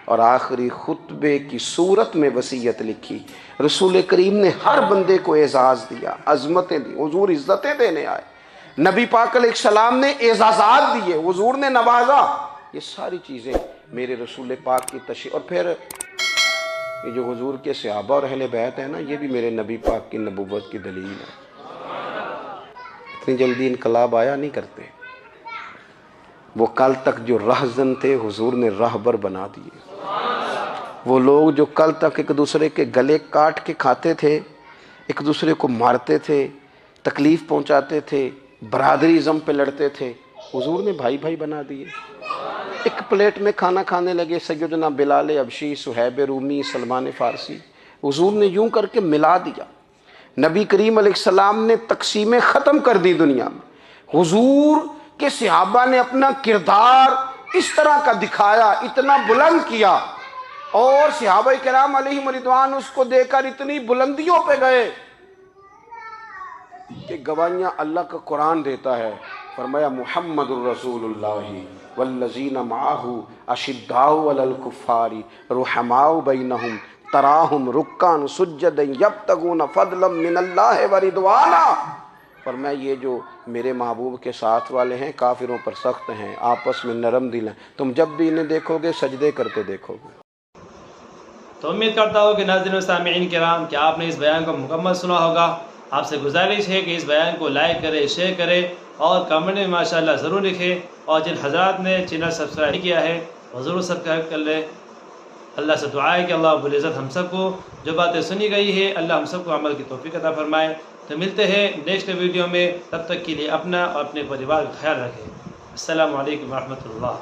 اور آخری خطبے کی صورت میں وصیت لکھی۔ رسول کریم نے ہر بندے کو اعزاز دیا، عظمتیں دی، حضور عزتیں دینے آئے، نبی پاک علیہ السلام نے اعزازات دیے، حضور نے نوازا، یہ ساری چیزیں میرے رسول پاک کی تشریح۔ اور پھر یہ جو حضور کے صحابہ اور اہل بیت ہیں نا، یہ بھی میرے نبی پاک کی نبوت کی دلیل ہے۔ اتنی جلدی انقلاب آیا نہیں کرتے، وہ کل تک جو رہزن تھے حضور نے راہبر بنا دیے۔ وہ لوگ جو کل تک ایک دوسرے کے گلے کاٹ کے کھاتے تھے، ایک دوسرے کو مارتے تھے، تکلیف پہنچاتے تھے، برادری ازم پہ لڑتے تھے، حضور نے بھائی بھائی بنا دیے۔ ایک پلیٹ میں کھانا کھانے لگے، سیدنا بلال حبشی، صہیب رومی، سلمان فارسی، حضور نے یوں کر کے ملا دیا۔ نبی کریم علیہ السلام نے تقسیمیں ختم کر دی دنیا میں۔ حضور کے صحابہ نے اپنا کردار اس طرح کا دکھایا، اتنا بلند کیا، اور صحابہ کرام علیہم رضوان اس کو دیکھ کر اتنی بلندیوں پہ گئے کہ گواہیاں اللہ کا قرآن دیتا ہے۔ فرمایا محمد الرسول اللہ والذین معہ اشداء علی الکفار رحماء بینہم تراہم رکعا سجدا یبتغون فضلا من اللہ ورضوانا۔ فرمایا یہ جو میرے محبوب کے ساتھ والے ہیں کافروں پر سخت ہیں، آپس میں نرم دل ہیں، تم جب بھی انہیں دیکھو گے سجدے کرتے دیکھو گے۔ تو امید کرتا ہوں کہ ناظرین و سامعین کرام کہ آپ نے اس بیان کو مکمل سنا ہوگا۔ آپ سے گزارش ہے کہ اس بیان کو لائک کرے، شیئر کرے اور کمنٹ میں ماشاءاللہ ضرور لکھے، اور جن حضرات نے چینل سبسکرائب نہیں کیا ہے وہ ضرور سبسکرائب کر لیں۔ اللہ سے دعا ہے کہ اللہ رب العزت ہم سب کو جو باتیں سنی گئی ہے اللہ ہم سب کو عمل کی توفیق عطا فرمائے۔ تو ملتے ہیں نیکسٹ ویڈیو میں، تب تک کے لیے اپنا اور اپنے پریوار کا خیال رکھیں۔ السلام علیکم ورحمۃ اللہ۔